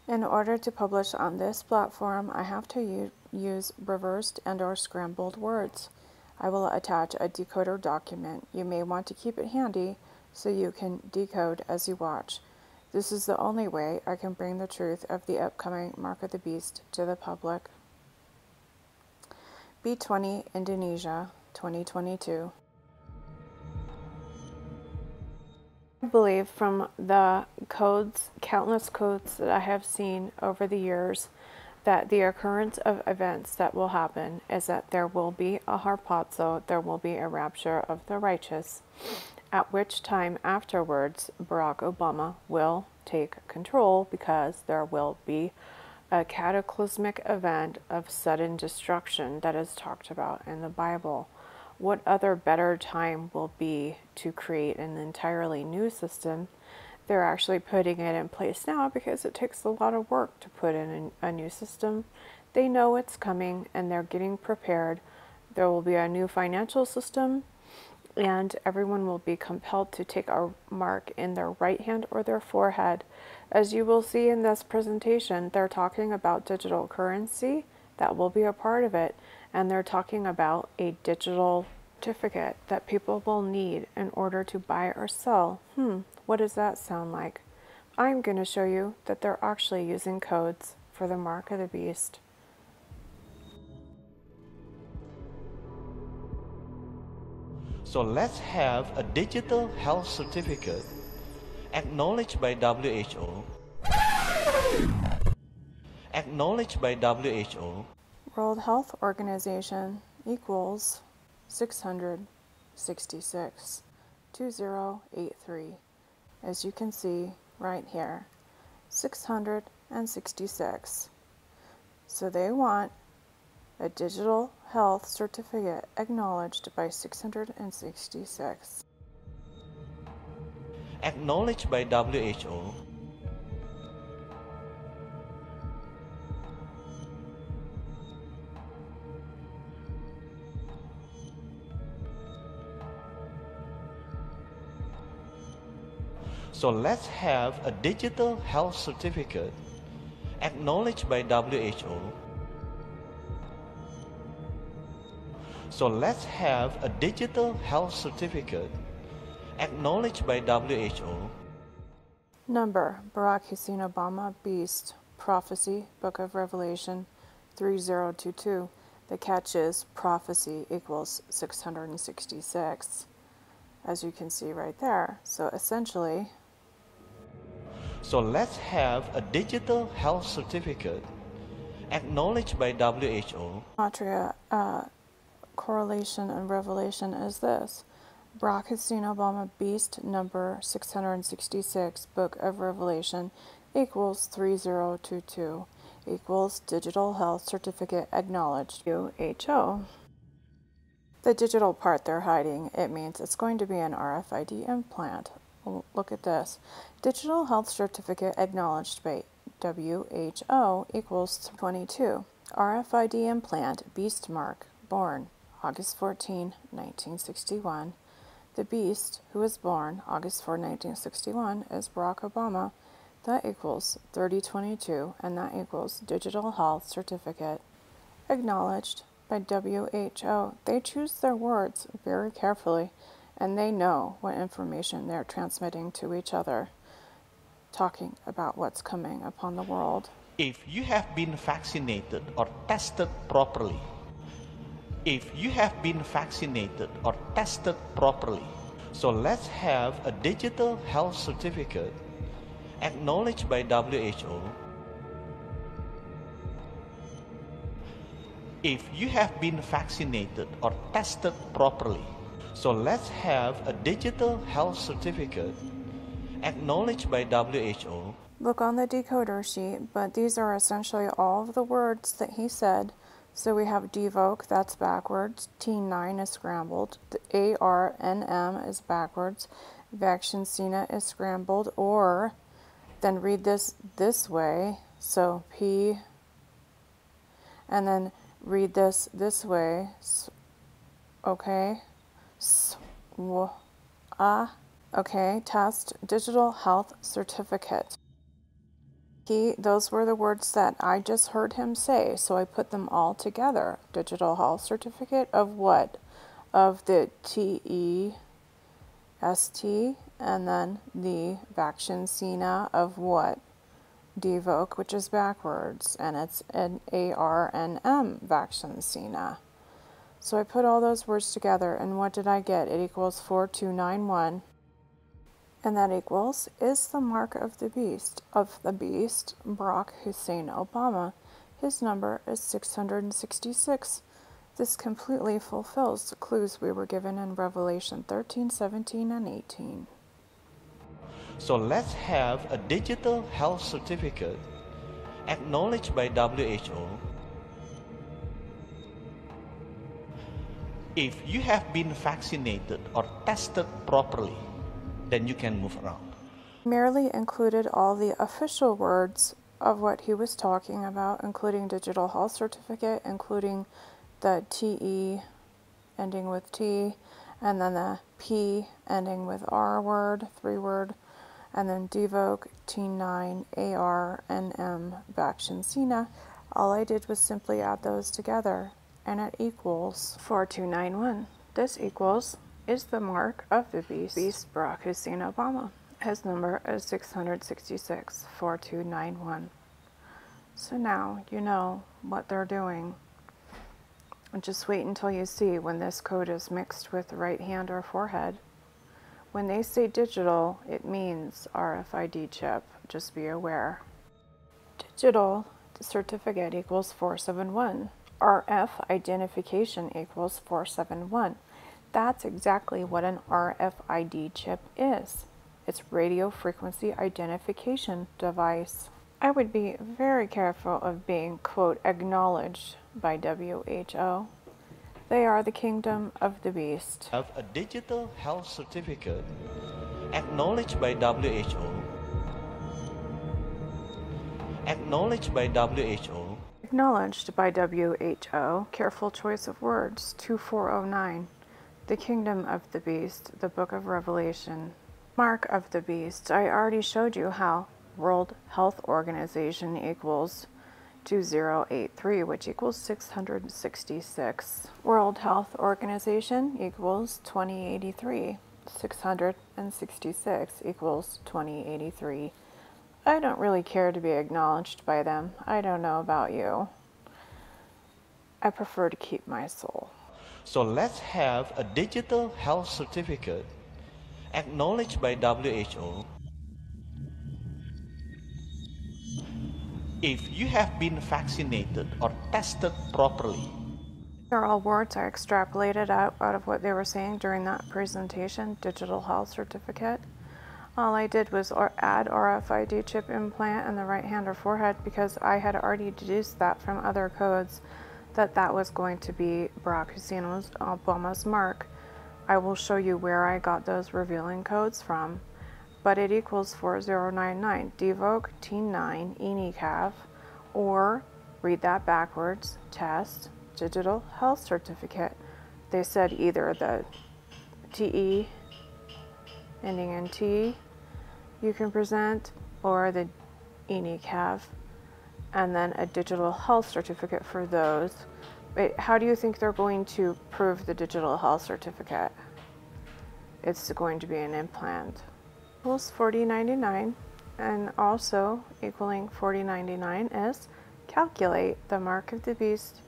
In order to publish on this platform, I have to use reversed and/or scrambled words. I will attach a decoder document. You may want to keep it handy so you can decode as you watch. This is the only way I can bring the truth of the upcoming Mark of the Beast to the public. B20 Indonesia 2022. I believe from the codes, countless codes that I have seen over the years, that the occurrence of events that will happen is that there will be a harpazo, there will be a rapture of the righteous, at which time afterwards Barack Obama will take control because there will be a cataclysmic event of sudden destruction that is talked about in the Bible. What other better time will be to create an entirely new system? They're actually putting it in place now because it takes a lot of work to put in a new system. They know it's coming and they're getting prepared. There will be a new financial system, and everyone will be compelled to take a mark in their right hand or their forehead. As you will see in this presentation, they're talking about digital currency. That will be a part of it. And they're talking about a digital certificate that people will need in order to buy or sell. What does that sound like? I'm going to show you that they're actually using codes for the Mark of the Beast. So let's have a digital health certificate acknowledged by WHO. Acknowledged by WHO. World Health Organization equals 666 2083. As you can see right here, 666. So they want a digital health certificate acknowledged by 666. Acknowledged by WHO. So let's have a digital health certificate acknowledged by WHO. So let's have a digital health certificate acknowledged by WHO. Number: Barack Hussein Obama, Beast, Prophecy, Book of Revelation 3022. The catch is prophecy equals 666, as you can see right there. So essentially, so let's have a digital health certificate acknowledged by WHO. Gematria correlation and revelation is this: Barack Hussein Obama, Beast, number 666, Book of Revelation equals 3022 equals digital health certificate acknowledged WHO. The digital part they're hiding, it means it's going to be an RFID implant. Look at this. Digital health certificate acknowledged by WHO equals 22. RFID implant, Beast mark, born August 14, 1961. The Beast, who was born August 4, 1961, is Barack Obama. That equals 3022, and that equals digital health certificate acknowledged by WHO. They choose their words very carefully, and they know what information they're transmitting to each other, talking about what's coming upon the world. If you have been vaccinated or tested properly, if you have been vaccinated or tested properly, so let's have a digital health certificate acknowledged by WHO. If you have been vaccinated or tested properly, so let's have a digital health certificate acknowledged by WHO. Look on the decoder sheet, but these are essentially all of the words that he said. So we have devoke, that's backwards. T9 is scrambled. The ARNM is backwards. Vaccina is scrambled, or then read this way. So P, and then read this way. Okay. Okay, test digital health certificate. Those were the words that I just heard him say, so I put them all together. Digital health certificate of what? Of the TEST, and then the vaccina of what? Devoke, which is backwards, and it's an ARNM vaccina. So I put all those words together, and what did I get? It equals 4291. And that equals is the mark of the beast, Barack Hussein Obama. His number is 666. This completely fulfills the clues we were given in Revelation 13, 17, and 18. So let's have a digital health certificate acknowledged by WHO. If you have been vaccinated or tested properly, then you can move around. Merely included all the official words of what he was talking about, including digital health certificate, including the TE ending with T, and then the P ending with R word, 3-word, and then Devoke, T9, AR, and M, vaccina. All I did was simply add those together, and it equals 4291. This equals is the mark of the beast, Barack Hussein Obama. His number is 666, 4291. So now you know what they're doing. And just wait until you see when this code is mixed with the right hand or forehead. When they say digital, it means RFID chip. Just be aware. Digital certificate equals 471. RF identification equals 471. That's exactly what an RFID chip is. It's radio frequency identification device. I would be very careful of being, quote, acknowledged by WHO. They are the kingdom of the beast. Have a digital health certificate acknowledged by WHO. Acknowledged by WHO. Acknowledged by WHO. Careful choice of words. 2409. The kingdom of the beast. The book of Revelation. Mark of the beast. I already showed you how World Health Organization equals 2083, which equals 666. World Health Organization equals 2083. 666 equals 2083. I don't really care to be acknowledged by them. I don't know about you. I prefer to keep my soul. So let's have a digital health certificate acknowledged by WHO. If you have been vaccinated or tested properly. They're all words I extrapolated out of what they were saying during that presentation, digital health certificate. All I did was add RFID chip implant in the right hand or forehead because I had already deduced that from other codes that was going to be Barack Hussein Obama's mark. I will show you where I got those revealing codes from, but it equals 4099, Devoke T9 ENICAV, or read that backwards, test, digital health certificate. They said either the TE ending in T you can present, or the ENICAV, and then a digital health certificate for those. But how do you think they're going to prove the digital health certificate? It's going to be an implant. Equals 4099, and also equaling 4099 is calculate the mark of the beast,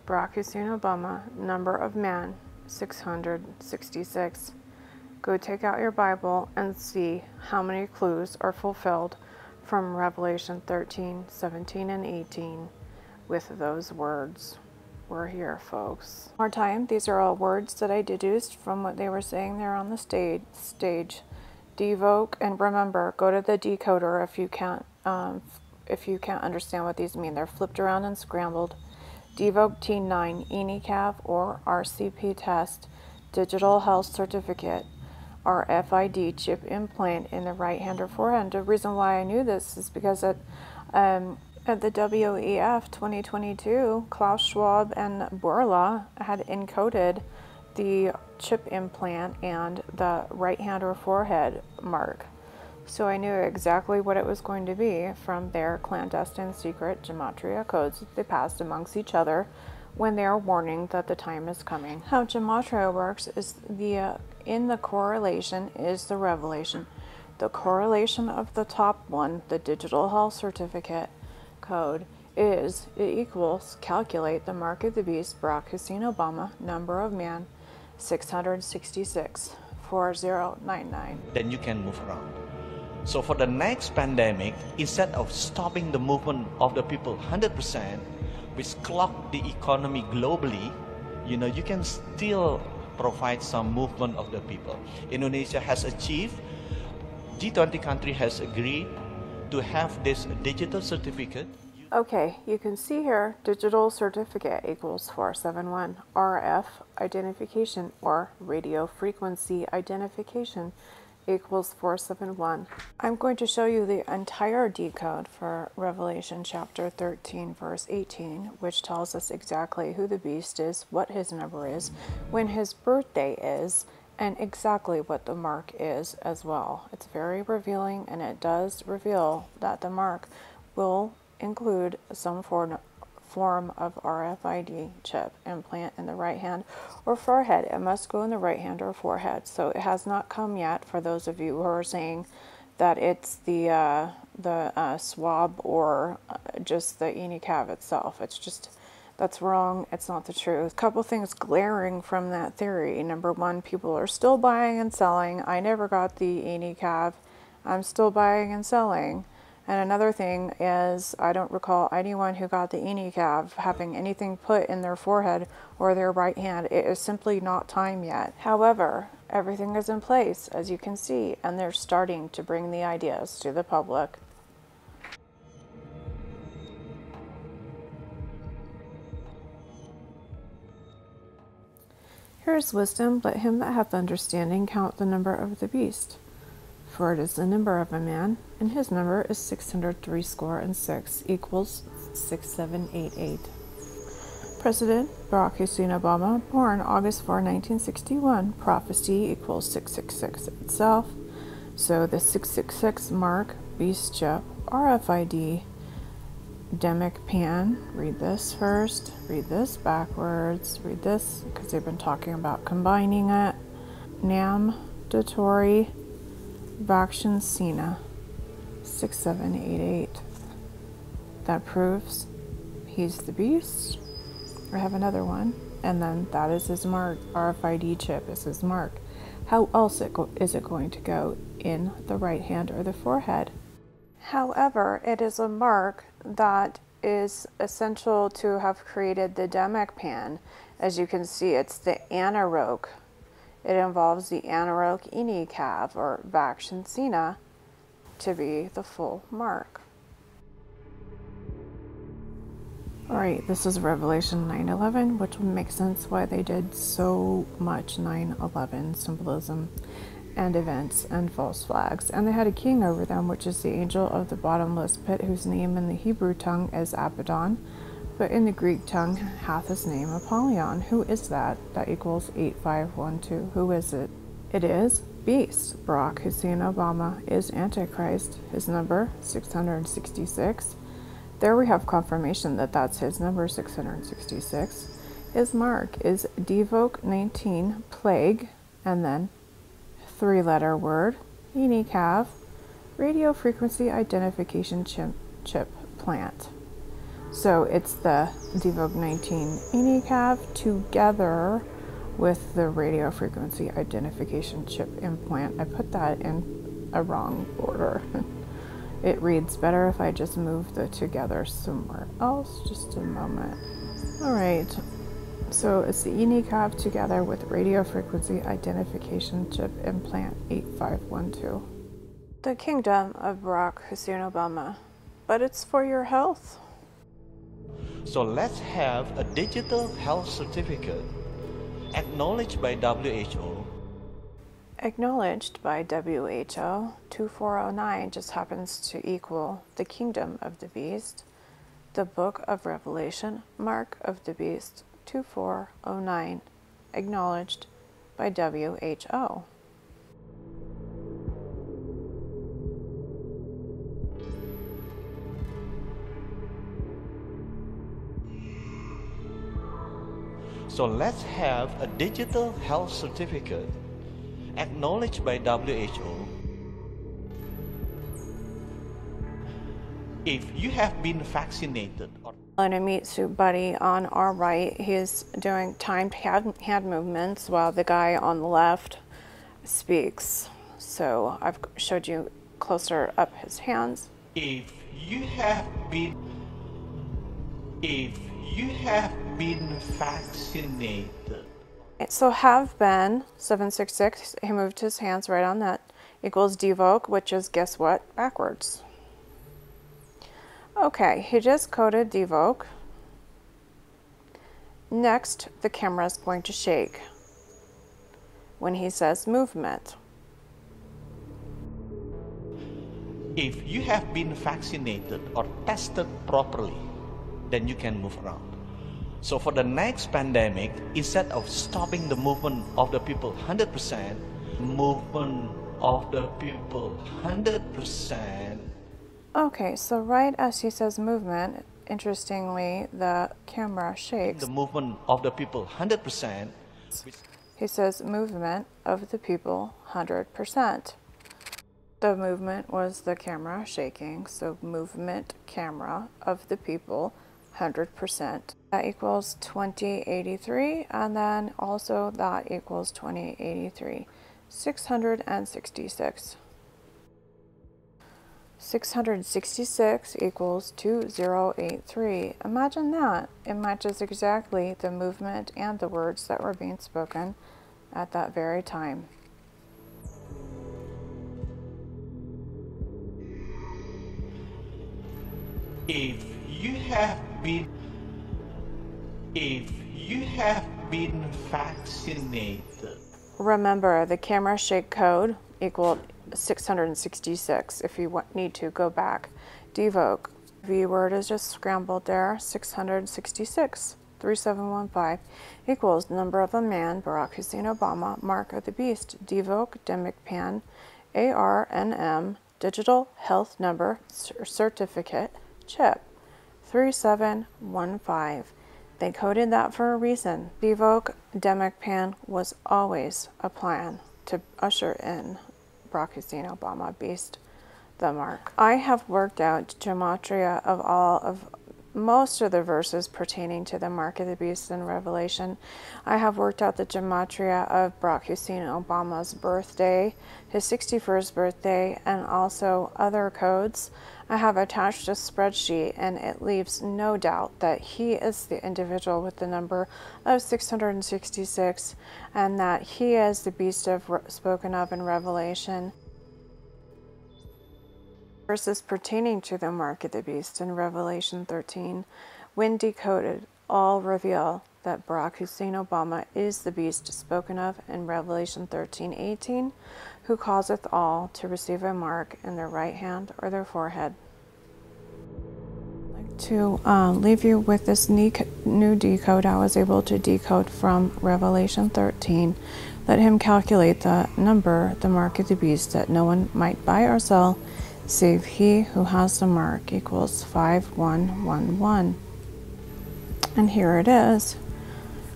Barack Hussein Obama, number of man, 666. Go take out your Bible and see how many clues are fulfilled from Revelation 13, 17, and 18 with those words. We're here, folks. One more time, these are all words that I deduced from what they were saying there on the stage. Devoke, and remember, go to the decoder if you can't understand what these mean. They're flipped around and scrambled. Devoke T9 ENICAV or RCP test, digital health certificate, RFID chip implant in the right hand or forehead. The reason why I knew this is because at the WEF 2022, Klaus Schwab and Borla had encoded the chip implant and the right hand or forehead mark. So I knew exactly what it was going to be from their clandestine secret Gematria codes that they passed amongst each other when they are warning that the time is coming. How Gematria works is in the correlation is the revelation. The correlation of the top one, the digital health certificate code, is it equals calculate the mark of the beast, Barack Hussein Obama, number of man, 666, 4099. Then you can move around. So for the next pandemic, instead of stopping the movement of the people 100%, which clock the economy globally, you can still provide some movement of the people. Indonesia has achieved, G20 country has agreed to have this digital certificate. Okay, you can see here digital certificate equals 471. RF identification or radio frequency identification equals 471. I'm going to show you the entire decode for Revelation chapter 13 verse 18, which tells us exactly who the beast is, what his number is, when his birthday is, and exactly what the mark is as well. It's very revealing, and it does reveal that the mark will include some form of RFID chip implant in the right hand or forehead. It must go in the right hand or forehead. So it has not come yet for those of you who are saying that it's the swab or just the ENICAV itself. It's just, that's wrong. It's not the truth. A couple things glaring from that theory. Number one, people are still buying and selling. I never got the ENICAV. I'm still buying and selling. And another thing is, I don't recall anyone who got the ENICAV having anything put in their forehead or their right hand. It is simply not time yet. However, everything is in place, as you can see, and they're starting to bring the ideas to the public. Here's wisdom. Let him that hath understanding count the number of the beast. For it is the number of a man, and his number is 666 equals 6788. President Barack Hussein Obama, born August 4, 1961, prophecy equals 666 itself. So the 666 mark, beast chip, RFID, demic pan, read this first, read this backwards, read this because they've been talking about combining it, namdatory, Vakshin Sina, 6788. That proves he's the beast. I have another one, and then that is his mark. RFID chip is his mark. How else is it going to go in the right hand or the forehead? However, it is a mark that is essential to have created the demic pan. As you can see, it's the anaroch. It involves the anaroch ENICAV or Vakshin Sina to be the full mark. Alright, this is Revelation 9:11, which would make sense why they did so much 9/11 symbolism and events and false flags. And they had a king over them, which is the angel of the bottomless pit, whose name in the Hebrew tongue is Abaddon, but in the Greek tongue hath his name Apollyon. Who is that? That equals 8512. Who is it? It is beast. Barack Hussein Obama is Antichrist. His number 666. There we have confirmation that that's his number, 666. His mark is Devoke 19, plague, and then 3-letter word, ENICAV, radio frequency identification chip plant. So it's the Devoke 19 ENICAV together with the radio frequency identification chip implant. I put that in a wrong order. It reads better if I just move the together somewhere else. Just a moment. Alright, so it's the ENICAV together with radio frequency identification chip implant 8512. The kingdom of Barack Hussein Obama, but it's for your health. So let's have a digital health certificate acknowledged by WHO. Acknowledged by WHO, 2409 just happens to equal the kingdom of the beast. The book of Revelation, mark of the beast, 2409, acknowledged by WHO. So let's have a digital health certificate acknowledged by WHO. If you have been vaccinated or And a meat suit buddy on our right, he's doing timed hand movements while the guy on the left speaks. So I've showed you closer up his hands. if you have been vaccinated. So have been 766, he moved his hands right on that, equals devoke, which is, guess what, backwards. Okay, he just coded devoke. Next, the camera is going to shake when he says movement. If you have been vaccinated or tested properly, then you can move around. So for the next pandemic, instead of stopping the movement of the people 100%, movement of the people 100%. Okay, so right as he says movement, interestingly, the camera shakes. The movement of the people 100%. He says movement of the people 100%. The movement was the camera shaking, so movement camera of the people 100%. That equals 2083, and then also that equals 2083, 666. 666 equals 2083. Imagine that. It matches exactly the movement and the words that were being spoken at that very time. If you have been vaccinated. Remember, the camera shake code equaled 666 if you need to go back. Devoke. V word is just scrambled there. 666. 3715 equals number of a man, Barack Hussein Obama, mark of the beast, Devoke, Demicpan, ARNM, digital health number, certificate, chip, 3715. They coded that for a reason. Devoke, Demicpan was always a plan to usher in Barack Hussein Obama, beast, the mark. I have worked out Gematria of most of the verses pertaining to the mark of the beast in Revelation. I have worked out the Gematria of Barack Hussein Obama's birthday, his 61st birthday, and also other codes. I have attached a spreadsheet, and it leaves no doubt that he is the individual with the number of 666, and that he is the beast spoken of in Revelation. Verses pertaining to the mark of the beast in Revelation 13, when decoded, all reveal that Barack Hussein Obama is the beast spoken of in Revelation 13:18, who causeth all to receive a mark in their right hand or their forehead. I'd like to leave you with this new decode I was able to decode from Revelation 13. Let him calculate the number, the mark of the beast, that no one might buy or sell, save he who has the mark, equals 5111. And here it is.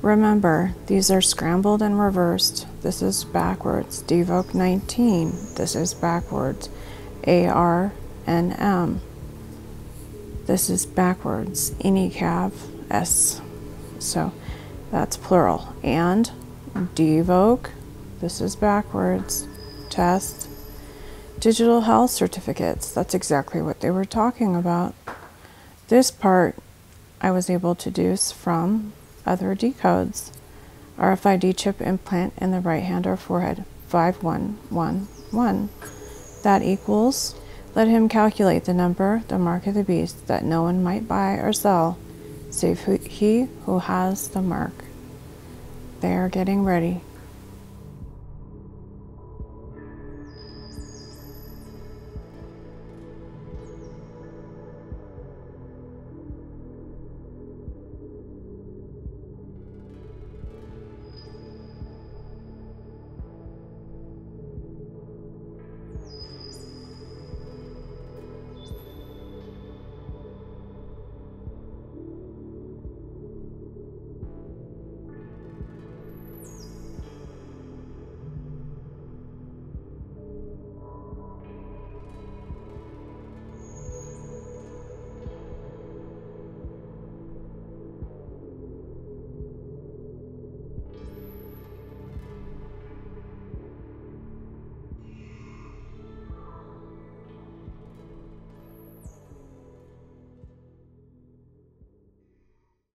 Remember, these are scrambled and reversed. This is backwards. Devoke 19. This is backwards. ARNM. This is backwards. Inicav S. So that's plural. And devoke. This is backwards. Test. Digital health certificates, that's exactly what they were talking about. This part I was able to deduce from other decodes. RFID chip implant in the right hand or forehead, 5111. That equals, let him calculate the number, the mark of the beast, that no one might buy or sell, save he who has the mark. They are getting ready